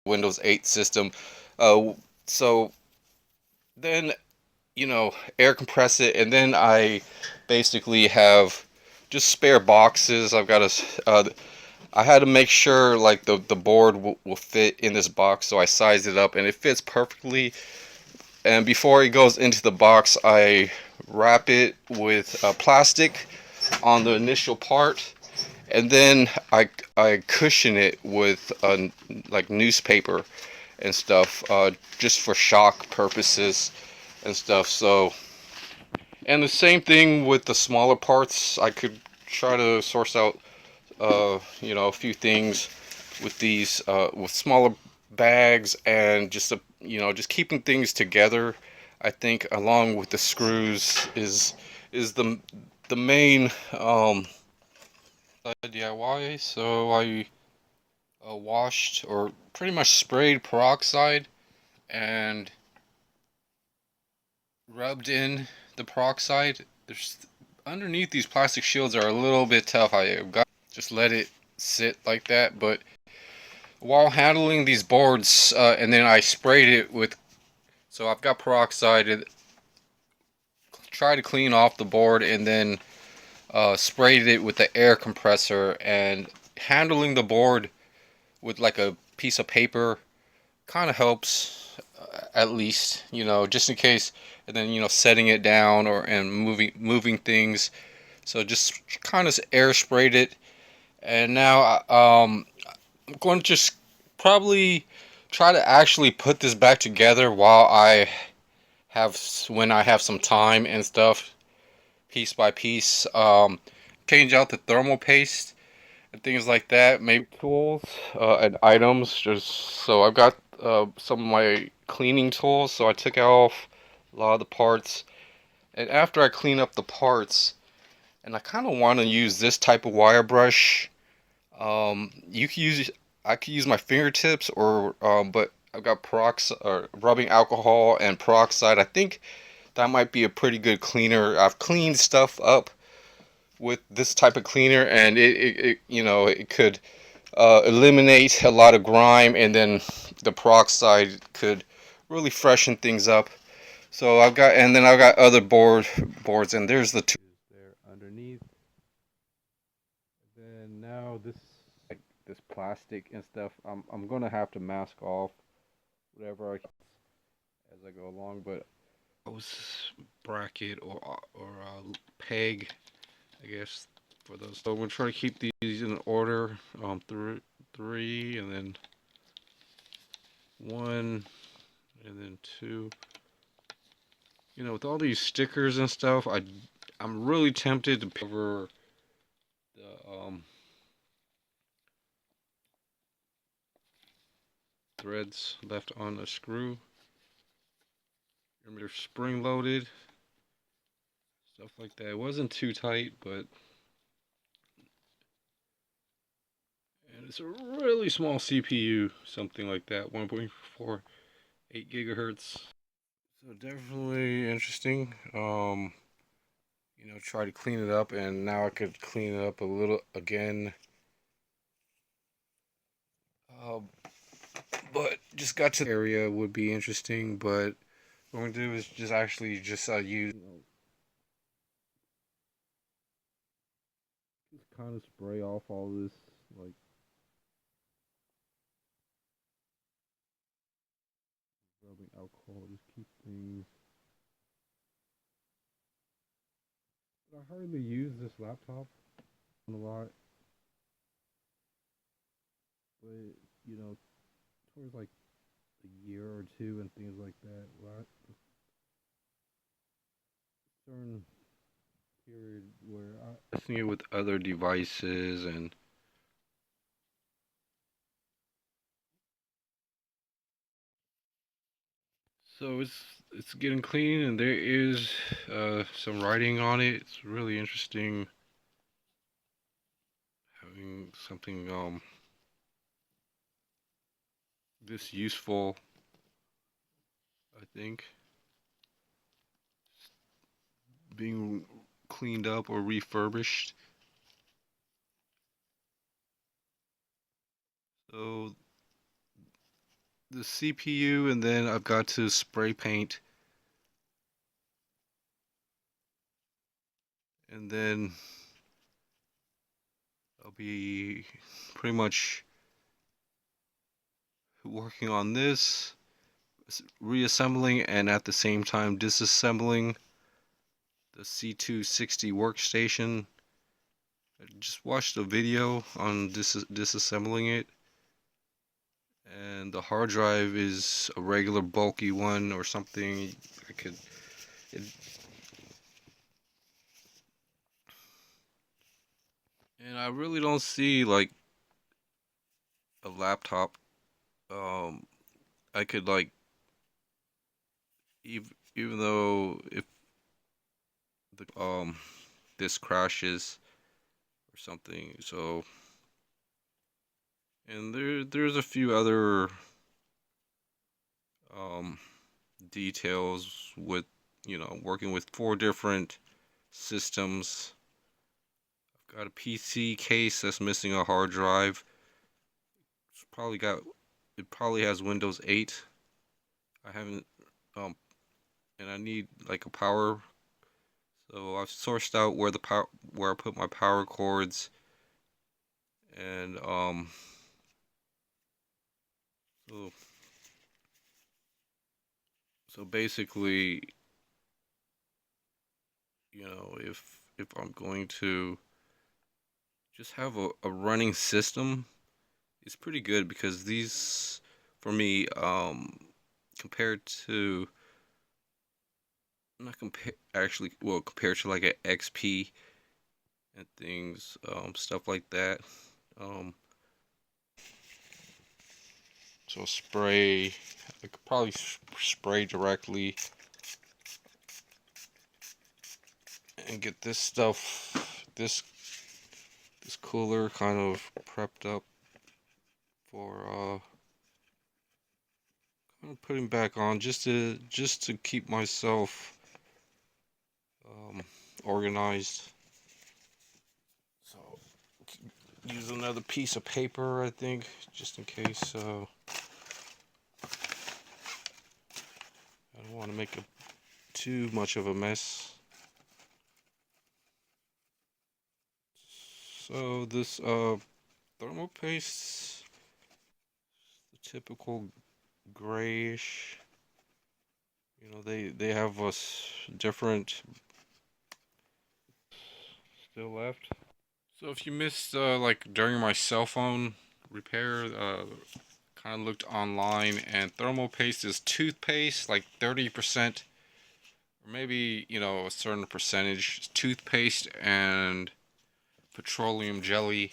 Windows 8 system. Uh, so then, air compress it, and then I basically have just spare boxes. I had to make sure like the board will fit in this box, so I sized it up and it fits perfectly. And before it goes into the box, I wrap it with plastic on the initial part, and then I cushion it with like newspaper and stuff, just for shock purposes and stuff. So, and the same thing with the smaller parts. I could try to source out, a few things with these, with smaller bags, and just keeping things together. I think along with the screws is the main DIY. So I washed or pretty much sprayed peroxide and rubbed in the peroxide. There's underneath these plastic shields are a little bit tough. I got just let it sit like that, but while handling these boards, and then I sprayed it with. So I've got peroxide. Try to clean off the board, and then sprayed it with the air compressor, and handling the board with like a piece of paper kind of helps, at least, just in case. And then setting it down or and moving things. So just kind of air sprayed it, and now I'm going to just probably try to actually put this back together while when I have some time and stuff, piece by piece. Change out the thermal paste and things like that. Maybe tools and items. Just so I've got some of my cleaning tools. So I took off a lot of the parts, and after I clean up the parts, and I kind of want to use this type of wire brush. You can use I could use my fingertips, but I've got rubbing alcohol and peroxide. I think that might be a pretty good cleaner. I've cleaned stuff up with this type of cleaner, and it could eliminate a lot of grime, and then the peroxide could really freshen things up. So I've got other boards, and there's the two there underneath. Then now like this plastic and stuff, I'm gonna have to mask off whatever as I go along, but hose bracket or peg, I guess, for those. So we'll try to keep these in order. Three, and then one, and then two. With all these stickers and stuff, I'm really tempted to cover the threads left on the screw. They're spring loaded, stuff like that. It wasn't too tight, but and it's a really small CPU, something like that, 1.48 gigahertz. So definitely interesting. Try to clean it up, and now I could clean it up a little again. Uh, but just got to the area would be interesting, but what I'm gonna do is just actually just use just kind of spray off all this like rubbing alcohol, just keep things. I hardly use this laptop a lot, but towards like a year or two and things like that, right? Certain period where I see it with other devices, and so it's getting clean, and there is some writing on it. It's really interesting having something this useful, I think, being cleaned up or refurbished. So the CPU, and then I've got to spray paint, and then I'll be pretty much working on this, reassembling, and at the same time disassembling the C260 workstation. I just watched a video on disassembling it, and the hard drive is a regular bulky one or something. I could, it, and I really don't see like a laptop. Um, I could like even though if the this crashes or something. So, and there's a few other um details with, working with 4 different systems. I've got a PC case that's missing a hard drive. It probably has Windows 8. I haven't um and I need like a power. So I've sourced out where I put my power cords, and so basically, if I'm going to just have a running system, it's pretty good because these, for me, compared to, not compare actually, well, compared to like an XP and things, stuff like that. Um, so spray, I could probably spray directly and get this stuff, this cooler kind of prepped up for kind of putting back on, just to keep myself um, organized. So use another piece of paper, I think, just in case. I don't want to make too much of a mess. So this thermal paste, the typical grayish. They have us different still left. So if you missed like during my cell phone repair, kind of looked online, and thermal paste is toothpaste, like 30%, or maybe a certain percentage, toothpaste and petroleum jelly.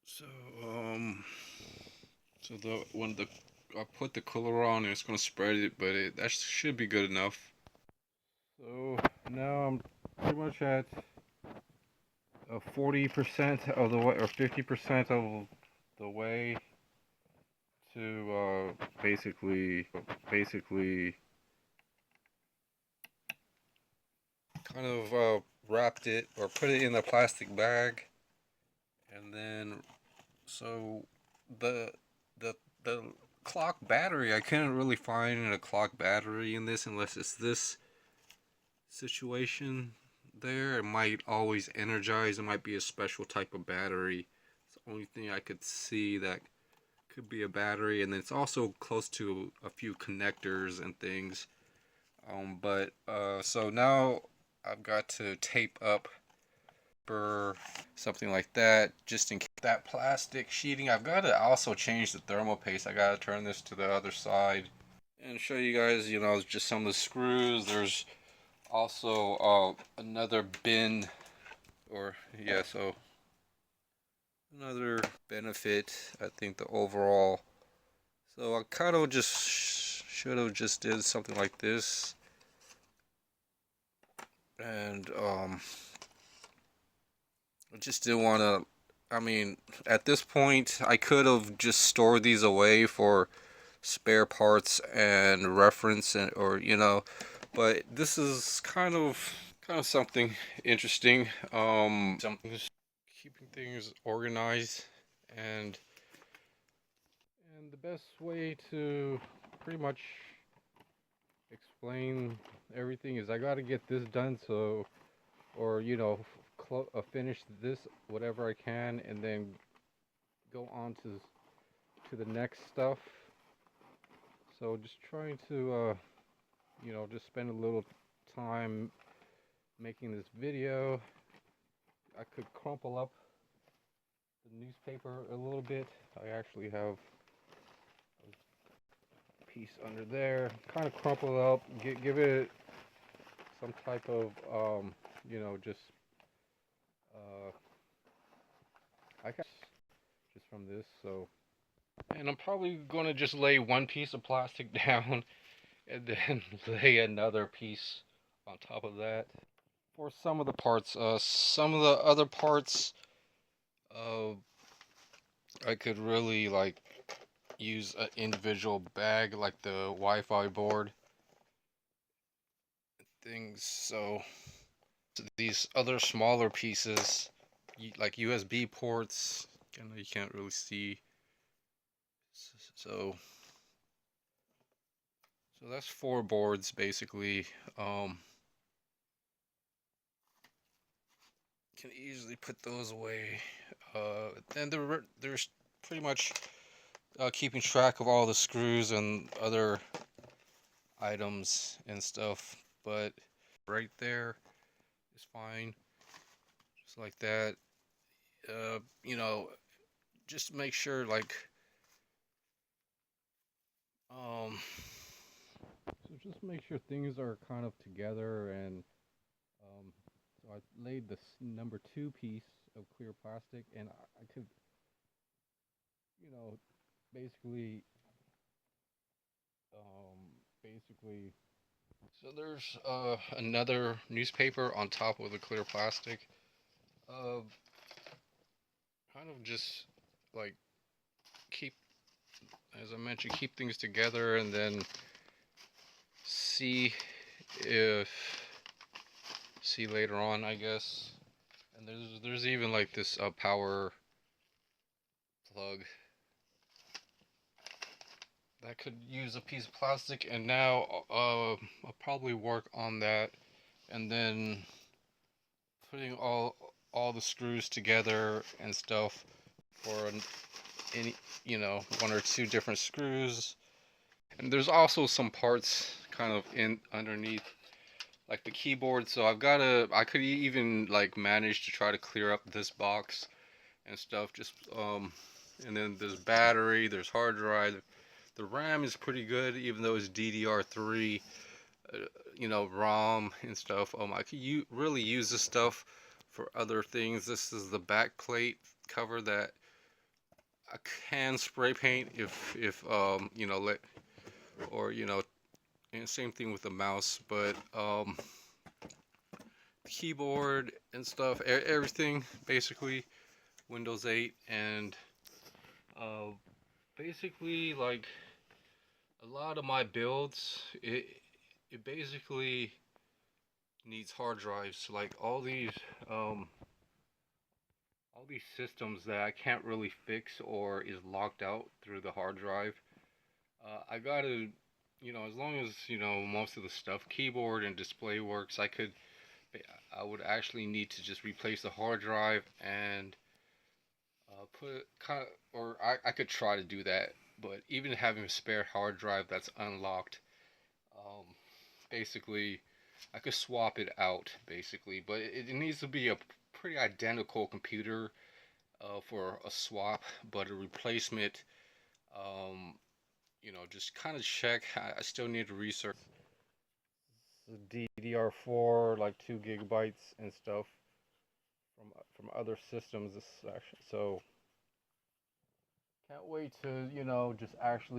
So so the when the I put the color on, it's gonna spread it, but that should be good enough. So now I'm pretty much at 40% of the way, or 50% of the way to basically kind of wrapped it or put it in a plastic bag, and then so the the the clock battery, I couldn't really find a clock battery in this unless it's this situation there. It might always energize. It might be a special type of battery. It's the only thing I could see that could be a battery, and it's also close to a few connectors and things. But so now I've got to tape up for something like that, just in case that plastic sheeting. I've got to also change the thermal paste. I got to turn this to the other side and show you guys, just some of the screws. There's also another bin, or yeah, so another benefit, I think, the overall. So I kind of just should have just did something like this, and I just didn't want to. I mean, at this point, I could have just stored these away for spare parts and reference, or but this is kind of something interesting. Something keeping things organized, and the best way to pretty much explain everything is I got to get this done, so, or finish this whatever I can, and then go on to the next stuff. So just trying to just spend a little time making this video. I could crumple up the newspaper a little bit. I actually have a piece under there. Kind of crumple it up, give it some type of just I guess just from this. So, and I'm probably gonna just lay one piece of plastic down and then lay another piece on top of that for some of the parts. Some of the other parts, uh, I could really like use an individual bag, like the Wi-Fi board things. So these other smaller pieces, like USB ports, you can't really see. So that's 4 boards basically. Can easily put those away. And there's pretty much keeping track of all the screws and other items and stuff, but right there is fine, just like that. Just make sure like so just make sure things are kind of together, and so I laid this number 2 piece of clear plastic, and I could basically basically so there's another newspaper on top of the clear plastic, uh kind of just like keep, as I mentioned, keep things together, and then see if see later on, I guess. And there's even like this power plug that could use a piece of plastic, and now I'll probably work on that, and then putting all the screws together and stuff for any 1 or 2 different screws. And there's also some parts kind of in underneath, like the keyboard. So I could even like manage to try to clear up this box and stuff. Just and then there's battery, there's hard drive. The RAM is pretty good, even though it's DDR3, ROM and stuff. I could really use this stuff for other things. This is the back plate cover that I can spray paint if let, or and same thing with the mouse, but keyboard and stuff, everything basically Windows 8, and basically like a lot of my builds, it basically needs hard drives. Like all these systems that I can't really fix or is locked out through the hard drive, I gotta, as long as most of the stuff, keyboard and display works, I would actually need to just replace the hard drive and put kind of, or I could try to do that, but even having a spare hard drive that's unlocked, um, basically, I could swap it out, basically, but it needs to be a pretty identical computer for a swap, but a replacement, um, just kind of check. I still need to research the DDR4, like 2 GB and stuff from other systems. This actually, so can't wait to just actually